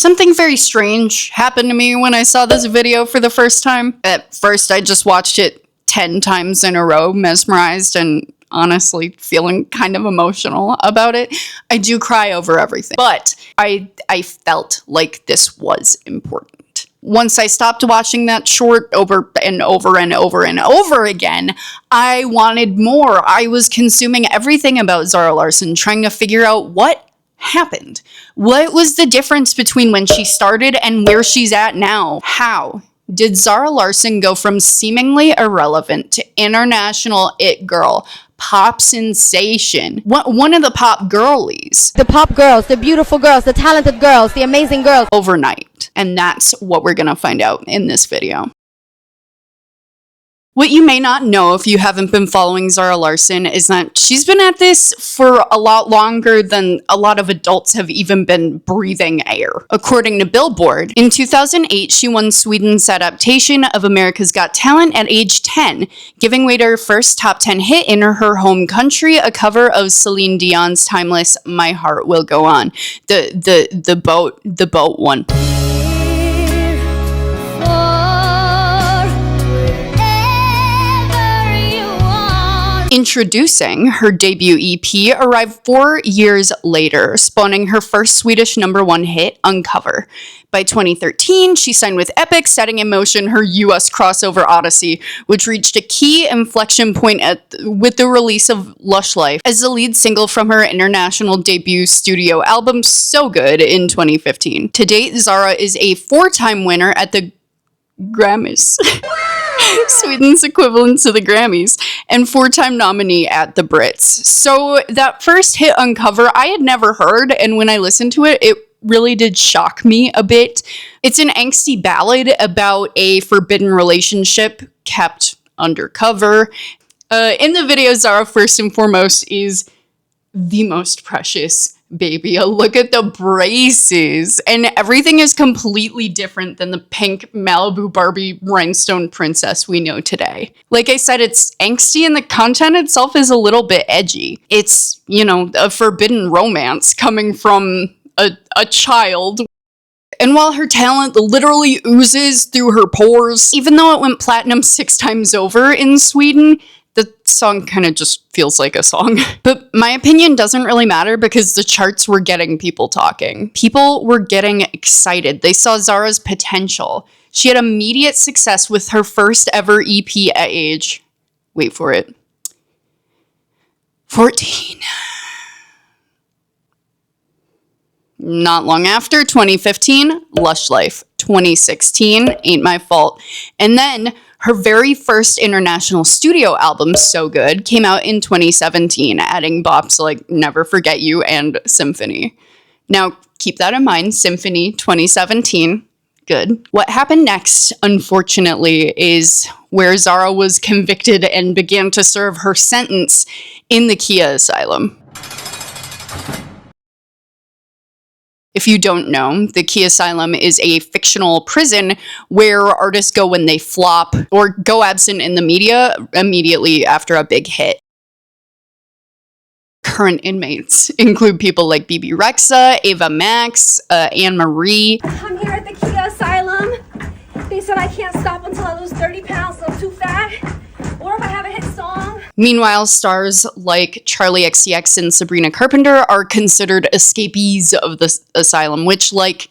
Something very strange happened to me when I saw this video for the first time. At first, I just watched it 10 times in a row, mesmerized and honestly feeling kind of emotional about it. I do cry over everything, but I felt like this was important. Once I stopped watching that short over and over and over and over again, I wanted more. I was consuming everything about Zara Larsson, trying to figure out what happened. What was the difference between when she started and where she's at now? How did Zara Larsson go from seemingly irrelevant to international it girl, pop sensation, one of the pop girlies? The pop girls, the beautiful girls, the talented girls, the amazing girls. Overnight. And that's what we're gonna find out in this video. What you may not know if you haven't been following Zara Larsson is that she's been at this for a lot longer than a lot of adults have even been breathing air. According to Billboard, in 2008, she won Sweden's adaptation of America's Got Talent at age 10, giving way to her first top 10 hit in her home country, a cover of Celine Dion's timeless My Heart Will Go On. The boat one. Introducing her debut EP arrived 4 years later, spawning her first Swedish #1 hit, Uncover. By 2013, she signed with Epic, setting in motion her US crossover odyssey, which reached a key inflection point with the release of Lush Life as the lead single from her international debut studio album, So Good, in 2015. To date, Zara is a 4-time winner at the Grammys. Sweden's equivalent to the Grammys, and 4-time nominee at the Brits. So that first hit, Uncover, I had never heard, and when I listened to it, it really did shock me a bit. It's an angsty ballad about a forbidden relationship kept undercover. In the video, Zara, first and foremost, is the most precious baby. A look at the braces, and everything is completely different than the pink Malibu Barbie rhinestone princess we know today. Like I said, it's angsty and the content itself is a little bit edgy. It's, you know, a forbidden romance coming from a child. And while her talent literally oozes through her pores, even though it went platinum 6 times over in Sweden, the song kind of just feels like a song. But my opinion doesn't really matter because the charts were getting people talking. People were getting excited. They saw Zara's potential. She had immediate success with her first ever EP at age, wait for it, 14. Not long after, 2015, Lush Life. 2016, Ain't My Fault. And then her very first international studio album, So Good, came out in 2017, adding bops like Never Forget You and Symphony. Now, keep that in mind, Symphony 2017, good. What happened next, unfortunately, is where Zara was convicted and began to serve her sentence in the Khia Asylum. If you don't know, the Khia Asylum is a fictional prison where artists go when they flop or go absent in the media immediately after a big hit. Current inmates include people like BB Rexa, Ava Max, Anne Marie. I'm here at the Khia Asylum. They said I can't stop until I lose 30 pounds, so I'm too fat. Or if I have a hit song. Meanwhile, stars like Charlie XCX and Sabrina Carpenter are considered escapees of the asylum, which, like,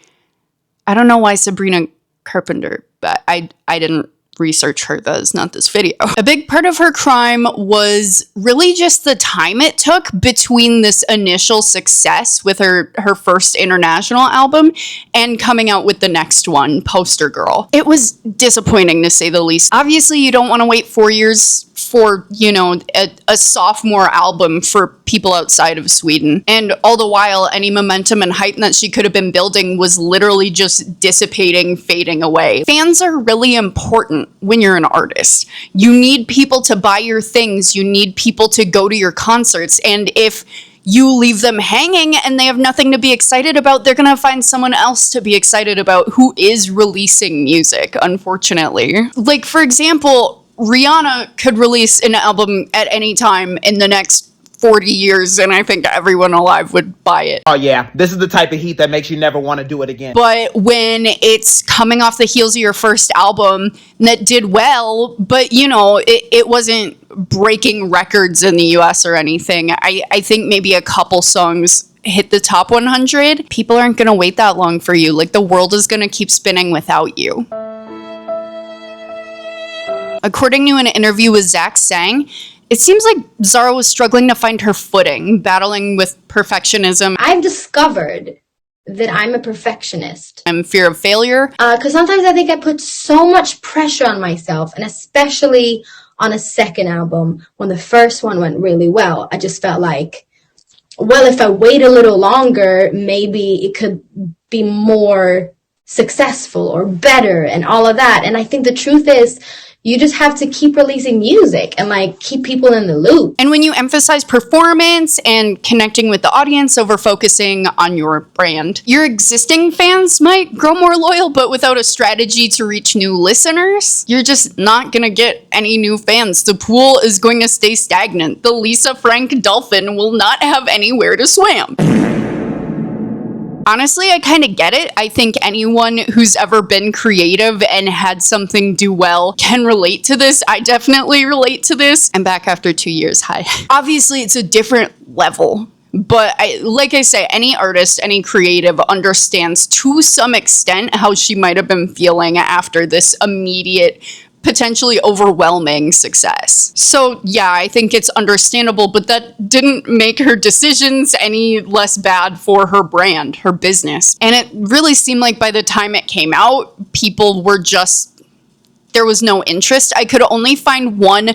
I don't know why Sabrina Carpenter, but I didn't research her. That is not this video. A big part of her crime was really just the time it took between this initial success with her first international album and coming out with the next one, Poster Girl. It was disappointing, to say the least. Obviously, you don't want to wait 4 years for, you know, a sophomore album for people outside of Sweden. And all the while, any momentum and hype that she could have been building was literally just dissipating, fading away. Fans are really important when you're an artist. You need people to buy your things. You need people to go to your concerts. And if you leave them hanging and they have nothing to be excited about, they're gonna find someone else to be excited about who is releasing music, unfortunately. Like, for example, Rihanna could release an album at any time in the next 40 years, and I think everyone alive would buy it. Oh yeah, this is the type of heat that makes you never want to do it again. But when it's coming off the heels of your first album that did well, but you know, it wasn't breaking records in the US or anything, I think maybe a couple songs hit the top 100. People aren't gonna wait that long for you. Like, the world is gonna keep spinning without you. According to an interview with Zach Sang, it seems like Zara was struggling to find her footing, battling with perfectionism. I've discovered that I'm a perfectionist. And fear of failure. Because sometimes I think I put so much pressure on myself, and especially on a second album, when the first one went really well, I just felt like, well, if I wait a little longer, maybe it could be more successful or better and all of that. And I think the truth is, you just have to keep releasing music and like keep people in the loop. And when you emphasize performance and connecting with the audience over focusing on your brand, your existing fans might grow more loyal, but without a strategy to reach new listeners, you're just not gonna get any new fans. The pool is going to stay stagnant. The Lisa Frank dolphin will not have anywhere to swim. Honestly, I kind of get it. I think anyone who's ever been creative and had something do well can relate to this. I definitely relate to this. I'm back after 2 years. Hi. Obviously, it's a different level. But like I say, any artist, any creative understands to some extent how she might have been feeling after this immediate, potentially overwhelming success. So yeah, I think it's understandable, but that didn't make her decisions any less bad for her brand, her business. And it really seemed like by the time it came out, people were just, there was no interest. I could only find one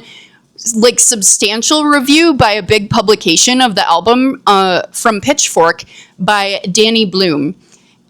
like substantial review by a big publication of the album from Pitchfork by Danny Bloom.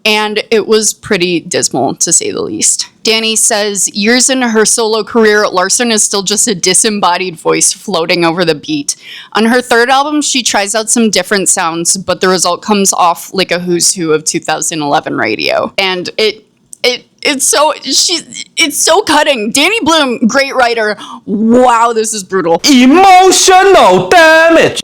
And it was pretty dismal, to say the least. Danny says, years into her solo career, Larsson is still just a disembodied voice floating over the beat. On her third album, she tries out some different sounds, but the result comes off like a who's who of 2011 radio. And it's so cutting. Danny Bloom, great writer. Wow, this is brutal. Emotional damage.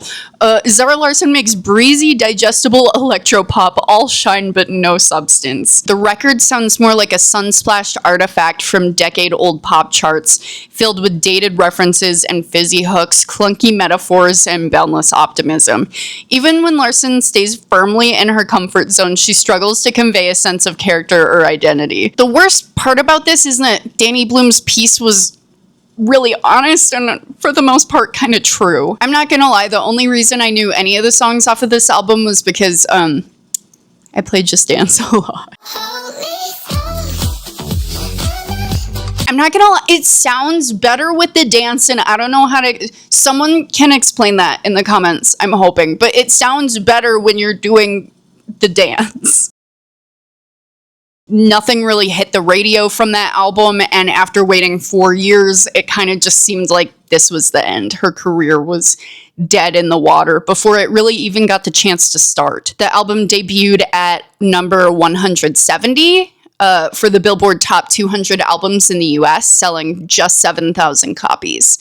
Zara Larsson makes breezy, digestible electropop, all shine but no substance. The record sounds more like a sun-splashed artifact from decade-old pop charts, filled with dated references and fizzy hooks, clunky metaphors, and boundless optimism. Even when Larsson stays firmly in her comfort zone, she struggles to convey a sense of character or identity. The worst part about this is that Danny Bloom's piece was really honest and for the most part kind of true. I'm not gonna lie, the only reason I knew any of the songs off of this album was because I played Just Dance a lot. I'm not gonna lie, it sounds better with the dance, and I don't know how to, someone can explain that in the comments, I'm hoping, but it sounds better when you're doing the dance. Nothing really hit the radio from that album, and after waiting 4 years, it kind of just seemed like this was the end. Her career was dead in the water before it really even got the chance to start. The album debuted at number 170 for the Billboard Top 200 albums in the US, selling just 7,000 copies.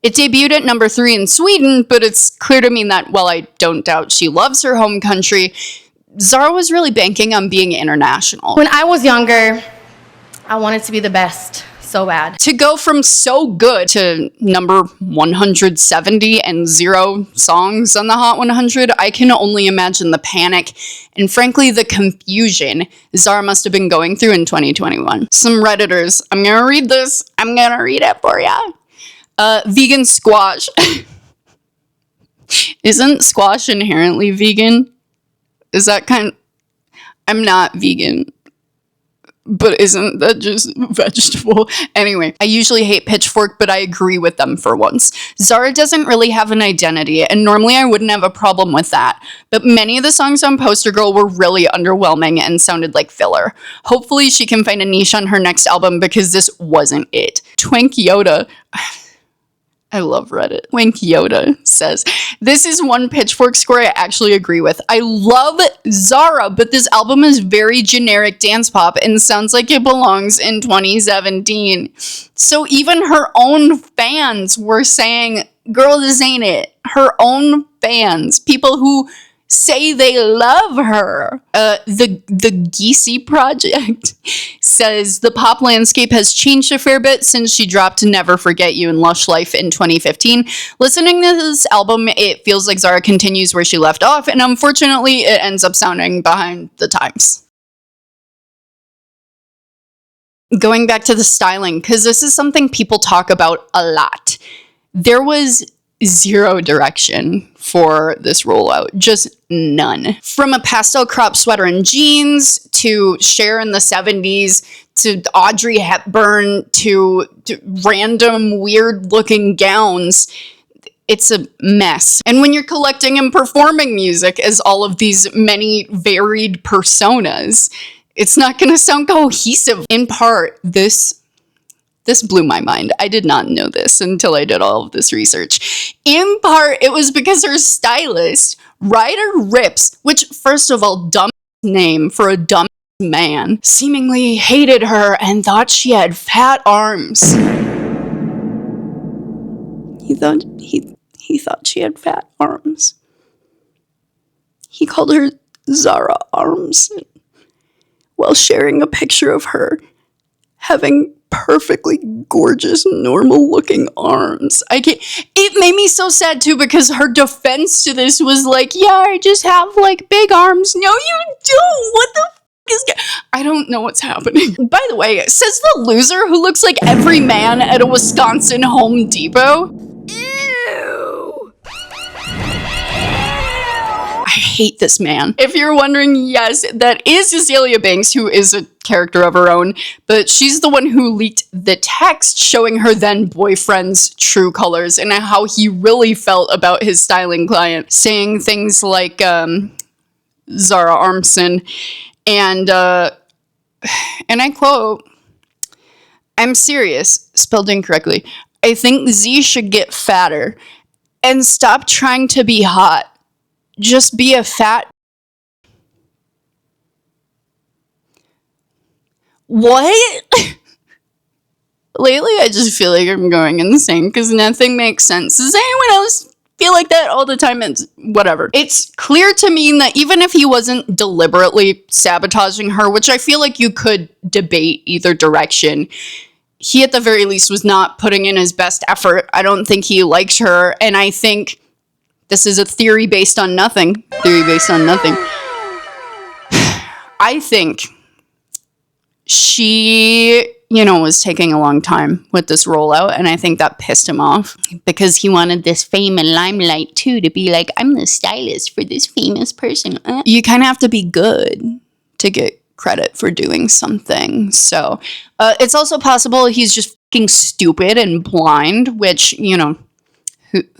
It debuted at number 3 in Sweden, but it's clear to me that while I don't doubt she loves her home country, Zara was really banking on being international. When I was younger, I wanted to be the best so bad. To go from so good to number 170 and 0 songs on the Hot 100, I can only imagine the panic and frankly the confusion Zara must have been going through in 2021. Some Redditors, I'm gonna read this, I'm gonna read it for ya. Vegan squash. Isn't squash inherently vegan? Is that I'm not vegan, but isn't that just vegetable? Anyway, I usually hate Pitchfork, but I agree with them for once. Zara doesn't really have an identity, and normally I wouldn't have a problem with that, but many of the songs on Poster Girl were really underwhelming and sounded like filler. Hopefully she can find a niche on her next album, because this wasn't it. Twink Yoda... I love Reddit. Twink Yoda says, this is one Pitchfork score I actually agree with. I love Zara, but this album is very generic dance pop and sounds like it belongs in 2017. So even her own fans were saying, girl, this ain't it. her own fans, people who say they love her. The Geesey Project says the pop landscape has changed a fair bit since she dropped Never Forget You and Lush Life in 2015. Listening to this album, it feels like Zara continues where she left off, and unfortunately, it ends up sounding behind the times. Going back to the styling, because this is something people talk about a lot. There was zero direction for this rollout, just none. From a pastel crop sweater and jeans, to Cher in the 70s, to Audrey Hepburn, to random weird looking gowns, it's a mess. And when you're collecting and performing music as all of these many varied personas, it's not gonna sound cohesive. In part, this blew my mind. I did not know this until I did all of this research. In part, it was because her stylist, Ryder Rips, which, first of all, dumb name for a dumb man, seemingly hated her and thought she had fat arms. He thought she had fat arms. He called her Zara Arms while sharing a picture of her having perfectly gorgeous, normal-looking arms. It made me so sad, too, because her defense to this was like, yeah, I just have, like, big arms. No, you don't! What the I don't know what's happening. By the way, says the loser who looks like every man at a Wisconsin Home Depot. Ew. I hate this man. If you're wondering, yes, that is Azalea Banks, who is a character of her own, but she's the one who leaked the text showing her then boyfriend's true colors and how he really felt about his styling client, saying things like Zara Armson, and I quote, "I'm serious," spelled incorrectly. "I think Z should get fatter and stop trying to be hot. Just be a fat..." What? Lately, I just feel like I'm going insane because nothing makes sense. Does anyone else feel like that all the time? It's whatever. It's clear to me that even if he wasn't deliberately sabotaging her, which I feel like you could debate either direction, he at the very least was not putting in his best effort. I don't think he likes her, and I think this is a theory based on nothing. I think she, was taking a long time with this rollout, and I think that pissed him off because he wanted this fame and limelight too, to be like, I'm the stylist for this famous person. You kind of have to be good to get credit for doing something. So it's also possible he's just fucking stupid and blind, which,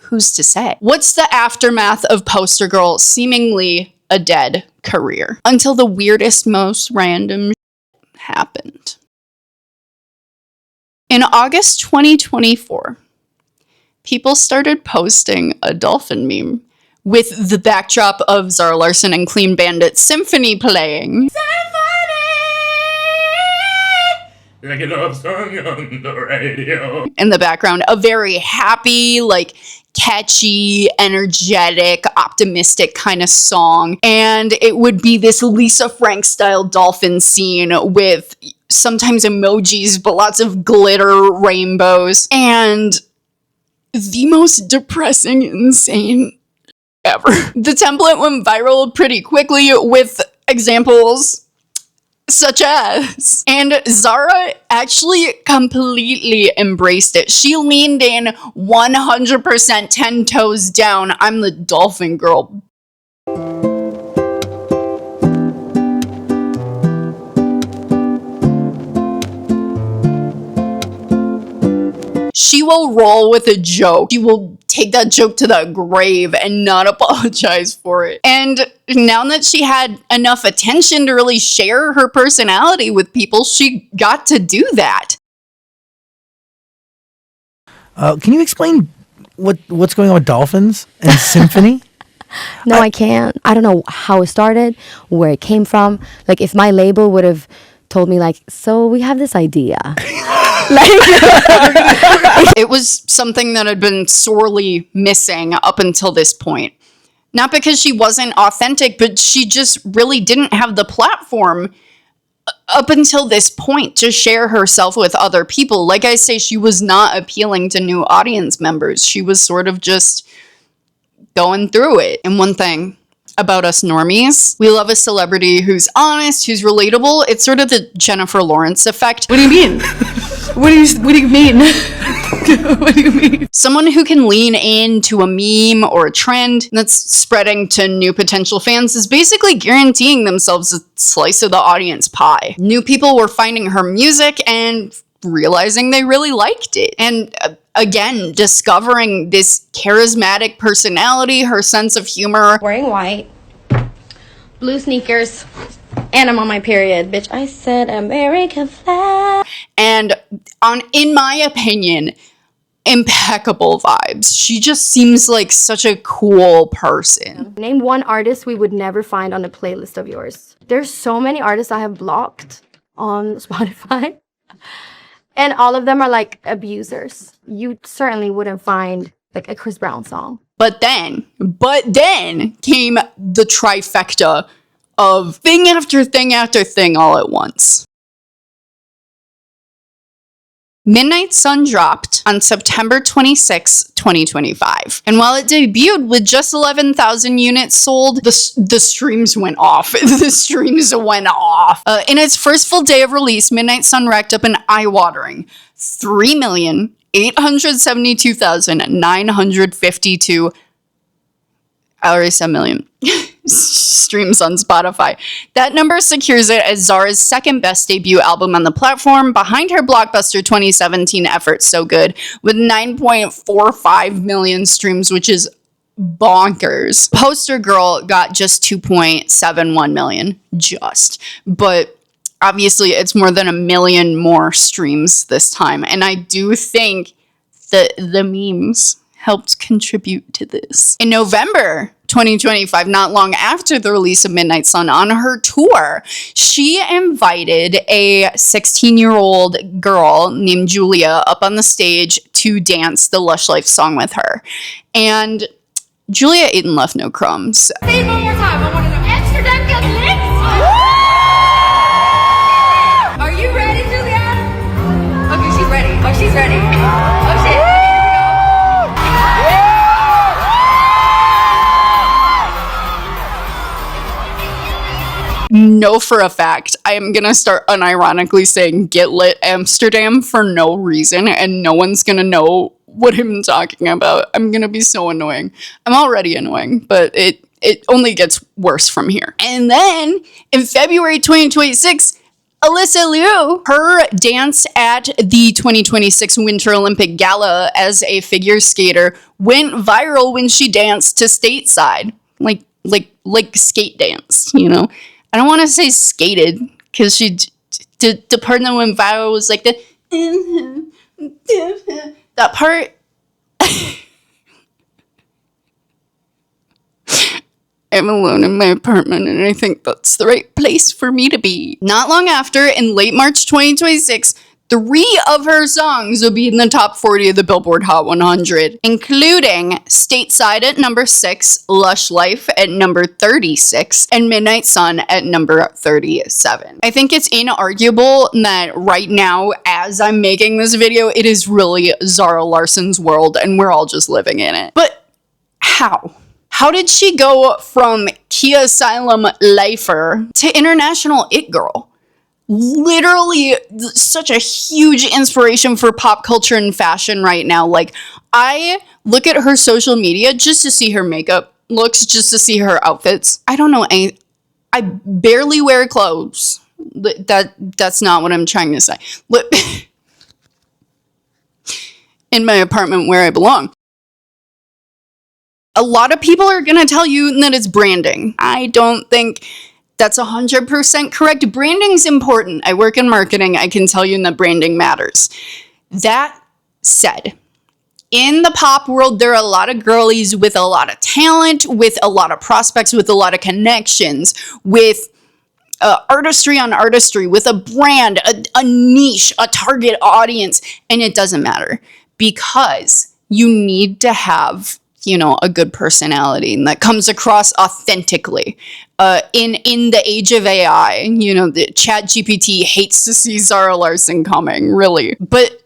who's to say? What's the aftermath of Poster Girl seemingly a dead career? Until the weirdest, most random happened. In August 2024, people started posting a Dolphin meme with the backdrop of Zara Larsson and Clean Bandit Symphony playing. Like a love song on the radio. In the background, a very happy, catchy, energetic, optimistic kind of song. And it would be this Lisa Frank style dolphin scene with sometimes emojis, but lots of glitter, rainbows, and the most depressing, insane ever. The template went viral pretty quickly with examples such as, and Zara actually completely embraced it. She leaned in 100%, 10 toes down. I'm the dolphin girl. She will roll with a joke. She will take that joke to the grave and not apologize for it. And now that she had enough attention to really share her personality with people, she got to do that. Can you explain what's going on with dolphins and symphony? No, I can't. I don't know how it started, where it came from. If my label would have told me, so we have this idea. It was something that had been sorely missing up until this point. Not because she wasn't authentic, but she just really didn't have the platform up until this point to share herself with other people. Like I say, she was not appealing to new audience members. She was sort of just going through it. And one thing about us normies, we love a celebrity who's honest, who's relatable. It's sort of the Jennifer Lawrence effect. What do you mean? What do you mean? What do you mean? Someone who can lean into a meme or a trend that's spreading to new potential fans is basically guaranteeing themselves a slice of the audience pie. New people were finding her music and realizing they really liked it. And again, discovering this charismatic personality, her sense of humor. Wearing white, blue sneakers, and I'm on my period. Bitch, I said American flag. And in my opinion, impeccable vibes. She just seems like such a cool person. Name one artist we would never find on a playlist of yours. There's so many artists I have blocked on Spotify. And all of them are like abusers. You certainly wouldn't find like a Chris Brown song. But then came the trifecta of thing after thing after thing all at once. Midnight Sun dropped on September 26, 2025. And while it debuted with just 11,000 units sold, the streams went off. The streams went off. In its first full day of release, Midnight Sun racked up an eye-watering 3,872,952. I already said million. Streams on Spotify. That number secures it as Zara's second best debut album on the platform, behind her blockbuster 2017 effort So Good, with 9.45 million streams, which is bonkers. Poster Girl got just 2.71 million, but obviously it's more than a million more streams this time, and I do think that the memes helped contribute to this. In November 2025, not long after the release of Midnight Sun, on her tour, she invited a 16-year-old girl named Julia up on the stage to dance the Lush Life song with her. And Julia ate and left no crumbs. Say it one more time. I want to know. Amsterdam got lit. Are you ready, Julia? Okay, she's ready. Oh, she's ready. Oh, shit. Know for a fact, I am gonna start unironically saying "Get Lit Amsterdam" for no reason, and no one's gonna know what I'm talking about. I'm gonna be so annoying. I'm already annoying, but it only gets worse from here. And then in February 2026, Alyssa Liu, her dance at the 2026 Winter Olympic Gala as a figure skater went viral when she danced to Stateside, like skate dance, you know. I don't want to say skated, because she, the part that went viral was like that part. I'm alone in my apartment, and I think that's the right place for me to be. Not long after, in late March 2026, 3 of her songs will be in the top 40 of the Billboard Hot 100, including Stateside at number 6, Lush Life at number 36, and Midnight Sun at number 37. I think it's inarguable that right now, as I'm making this video, it is really Zara Larsson's world, and we're all just living in it. But how? How did she go from Khia Asylum lifer to international it girl? Literally such a huge inspiration for pop culture and fashion right now. Like, I look at her social media just to see her makeup looks, just to see her outfits. I don't know any. I barely wear clothes. That's not what I'm trying to say. In my apartment where I belong. A lot of people are gonna tell you that it's branding. I don't think that's 100% correct. Branding's important. I work in marketing. I can tell you that branding matters. That said, in the pop world, there are a lot of girlies with a lot of talent, with a lot of prospects, with a lot of connections, with artistry on artistry with a brand, a niche, a target audience, and it doesn't matter because you need to have, you know, a good personality and that comes across authentically. In the age of AI, you know, the ChatGPT hates to see Zara Larsson coming, really. But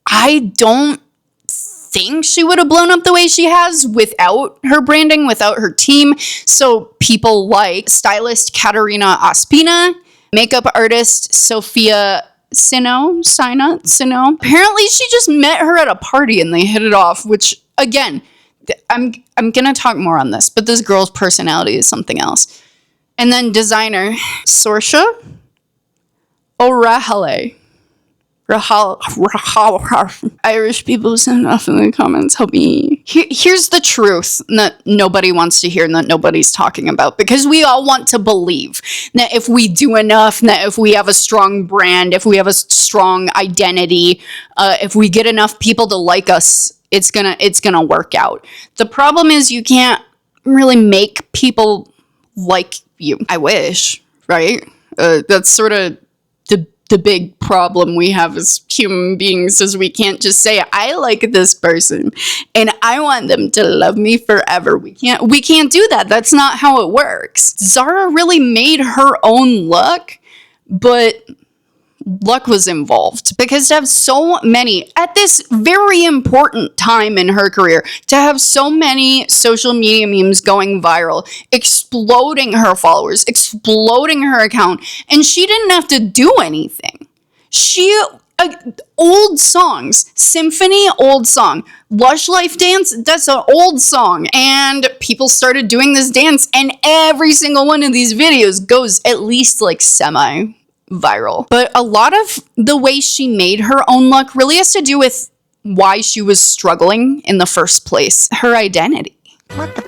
I don't think she would have blown up the way she has without her branding, without her team. So people like stylist Katerina Ospina, makeup artist Sophia Sino. Apparently she just met her at a party and they hit it off, which again, I'm gonna talk more on this, but this girl's personality is something else. And then designer Saoirse O'Rahale. Irish people send off in the comments. Help me. Here's the truth that nobody wants to hear and that nobody's talking about, because we all want to believe that if we do enough, that if we have a strong brand, if we have a strong identity, if we get enough people to like us, it's gonna work out. The problem is you can't really make people like you. I wish, right? That's sort of the big problem we have as human beings, is we can't just say, I like this person and I want them to love me forever. We can't do that. That's not how it works. Zara really made her own luck, but luck was involved, because to have so many, at this very important time in her career, to have so many social media memes going viral, exploding her followers, exploding her account, and she didn't have to do anything. Old songs, Symphony, old song, Lush Life Dance, that's an old song, and people started doing this dance, and every single one of these videos goes at least like semi-viral. But a lot of the way she made her own luck really has to do with why she was struggling in the first place, her identity. What the?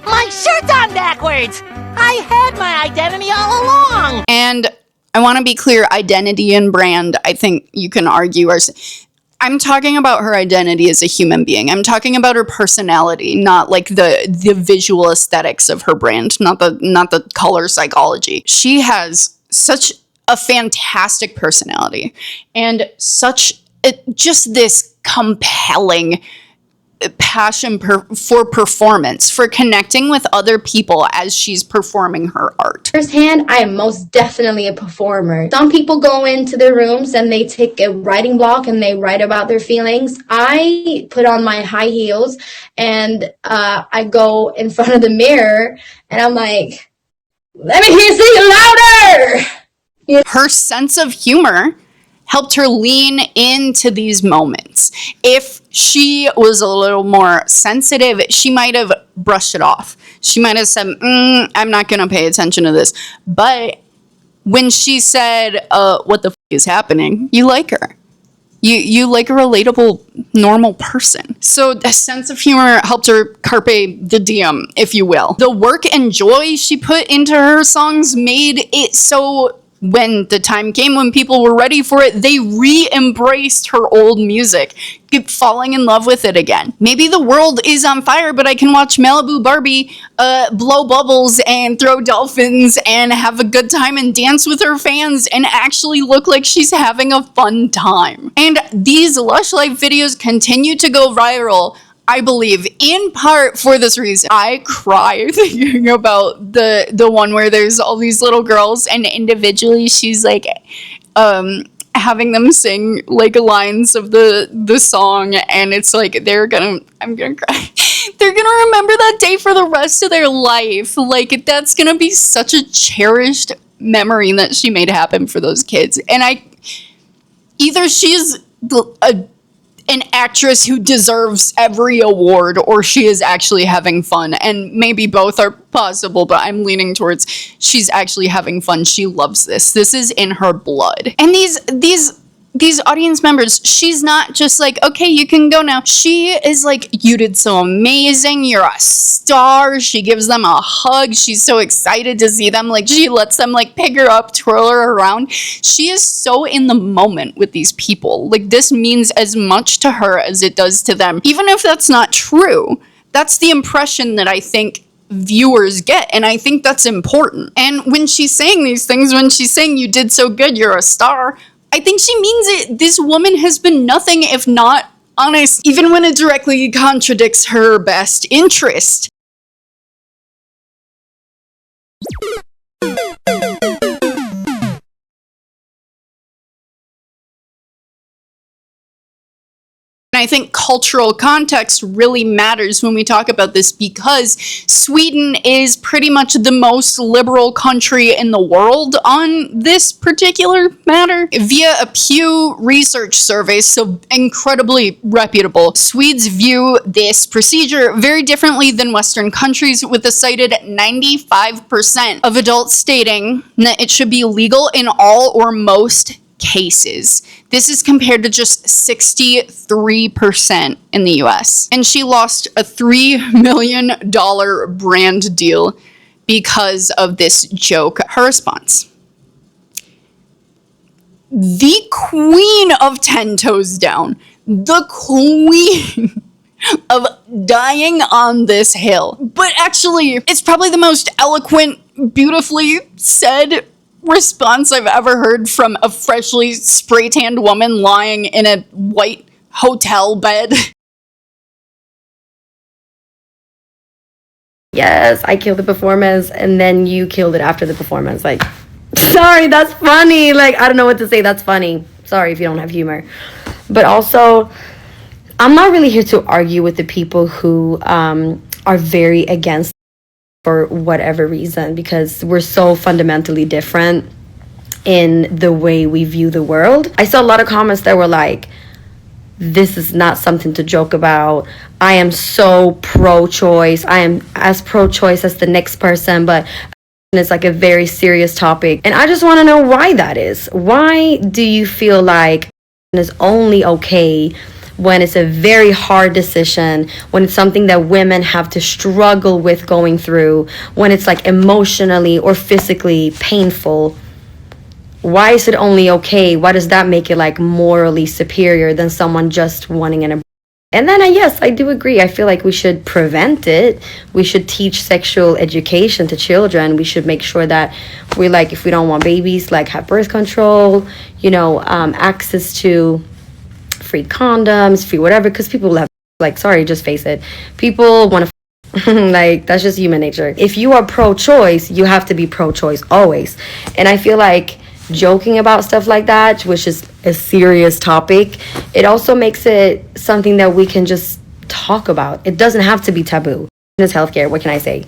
My shirt's on backwards! I had my identity all along! And I want to be clear, identity and brand, I think you can argue are... I'm talking about her identity as a human being. I'm talking about her personality, not like the visual aesthetics of her brand, not the color psychology. She has such a fantastic personality and just this compelling passion for performance, for connecting with other people as she's performing her art. Firsthand, I am most definitely a performer. Some people go into their rooms and they take a writing block and they write about their feelings. I put on my high heels and I go in front of the mirror and I'm like, let me hear you sing louder! Her sense of humor helped her lean into these moments. If she was a little more sensitive, she might have brushed it off. She might have said, I'm not going to pay attention to this. But when she said, what the f*** is happening, you like her. You like a relatable, normal person. So the sense of humor helped her carpe the diem, if you will. The work and joy she put into her songs made it so when the time came when people were ready for it, they re-embraced her old music, falling in love with it again. Maybe the world is on fire, but I can watch Malibu Barbie blow bubbles and throw dolphins and have a good time and dance with her fans and actually look like she's having a fun time. And these Lush Life videos continue to go viral, I believe, in part for this reason. I cry thinking about the one where there's all these little girls and individually she's like having them sing like lines of the song, and it's like I'm gonna cry. They're gonna remember that day for the rest of their life. Like, that's gonna be such a cherished memory that she made happen for those kids. And either she's an actress who deserves every award, or she is actually having fun, and maybe both are possible, but I'm leaning towards she's actually having fun. She loves this is in her blood. And these audience members, she's not just like, okay, you can go now. She is like, you did so amazing, you're a star. She gives them a hug. She's so excited to see them. Like, she lets them like pick her up, twirl her around. She is so in the moment with these people. Like, this means as much to her as it does to them. Even if that's not true, that's the impression that I think viewers get, and I think that's important. And when she's saying these things, when she's saying you did so good, you're a star, I think she means it. This woman has been nothing if not honest, even when it directly contradicts her best interest. And I think cultural context really matters when we talk about this, because Sweden is pretty much the most liberal country in the world on this particular matter. Via a Pew Research survey, so incredibly reputable, Swedes view this procedure very differently than Western countries, with a cited 95% of adults stating that it should be legal in all or most cases. This is compared to just 63% in the US. And she lost a $3 million brand deal because of this joke. Her response: the queen of 10 toes down, the queen of dying on this hill. But actually, it's probably the most eloquent, beautifully said response I've ever heard from a freshly spray-tanned woman lying in a white hotel bed. Yes, I killed the performance and then you killed it after the performance. Like, sorry, that's funny. Like, I don't know what to say. That's funny. Sorry if you don't have humor. But also, I'm not really here to argue with the people who are very against for whatever reason, because we're so fundamentally different in the way we view the world. I saw a lot of comments that were like, this is not something to joke about. I am so pro-choice. I am as pro-choice as the next person, but it's like a very serious topic. And I just want to know why that is. Why do you feel like it's only okay when it's a very hard decision, when it's something that women have to struggle with going through, when it's like emotionally or physically painful? Why is it only okay? Why does that make it like morally superior than someone just wanting an abortion? And then yes, I do agree. I feel like we should prevent it. We should teach sexual education to children. We should make sure that we, like, if we don't want babies, like, have birth control, you know, access to free condoms, free whatever, because people have, like, sorry, just face it, people want to like, that's just human nature. If you are pro-choice, you have to be pro-choice always. And I feel like joking about stuff like that, which is a serious topic, it also makes it something that we can just talk about. It doesn't have to be taboo. It's healthcare, what can I say?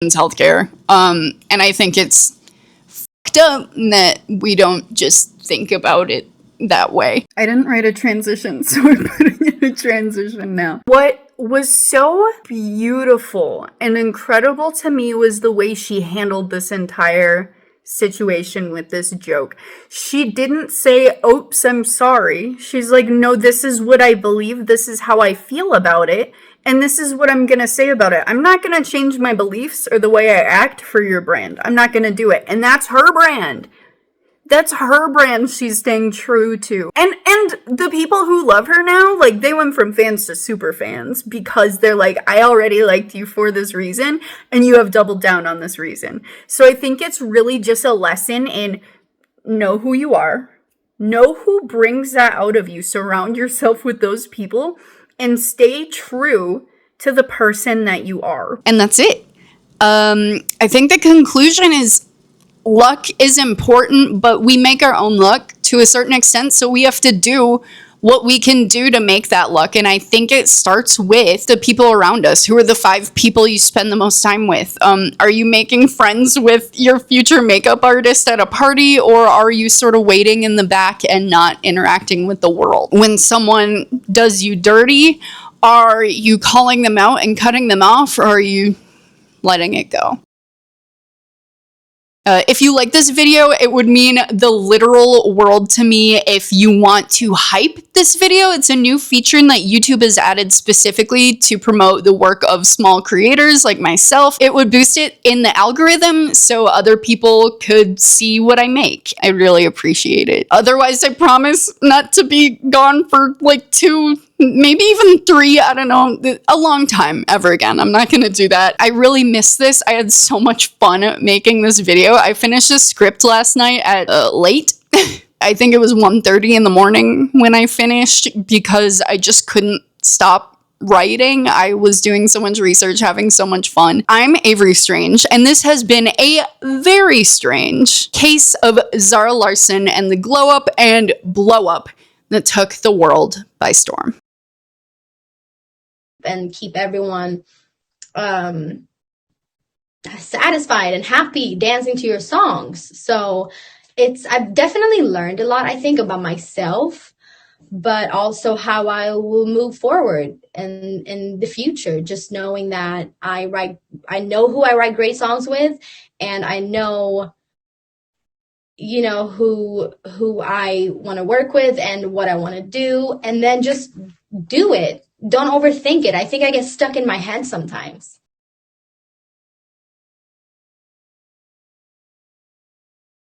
Healthcare. And I think it's up that we don't just think about it that way. I didn't write a transition, so we're putting in a transition now. What was so beautiful and incredible to me was the way she handled this entire situation with this joke. She didn't say, oops, I'm sorry. She's like, no, this is what I believe. This is how I feel about it. And this is what I'm going to say about it. I'm not going to change my beliefs or the way I act for your brand. I'm not going to do it. And that's her brand. That's her brand she's staying true to. And the people who love her now, like, they went from fans to super fans because they're like, I already liked you for this reason, and you have doubled down on this reason. So I think it's really just a lesson in know who you are, know who brings that out of you, surround yourself with those people, and stay true to the person that you are. And that's it. I think the conclusion is luck is important, but we make our own luck to a certain extent, so we have to do what we can do to make that luck. And I think it starts with the people around us. Who are the 5 people you spend the most time with? Are you making friends with your future makeup artist at a party, or are you sort of waiting in the back and not interacting with the world? When someone does you dirty, are you calling them out and cutting them off, or are you letting it go? If you like this video, it would mean the literal world to me if you want to hype this video. It's a new feature that YouTube has added specifically to promote the work of small creators like myself. It would boost it in the algorithm so other people could see what I make. I really appreciate it. Otherwise, I promise not to be gone for like 2, maybe even 3, I don't know, a long time ever again. I'm not gonna do that. I really miss this. I had so much fun making this video. I finished the script last night at late. I think it was 1:30 in the morning when I finished because I just couldn't stop writing. I was doing so much research, having so much fun. I'm Avery Strange, and this has been a very strange case of Zara Larsson and the glow up and blow up that took the world by storm. And keep everyone satisfied and happy dancing to your songs. So I've definitely learned a lot, I think, about myself, but also how I will move forward in the future. Just knowing that I know who I write great songs with, and I know, you know, who I want to work with and what I want to do, and then just do it. Don't overthink it. I think I get stuck in my head sometimes.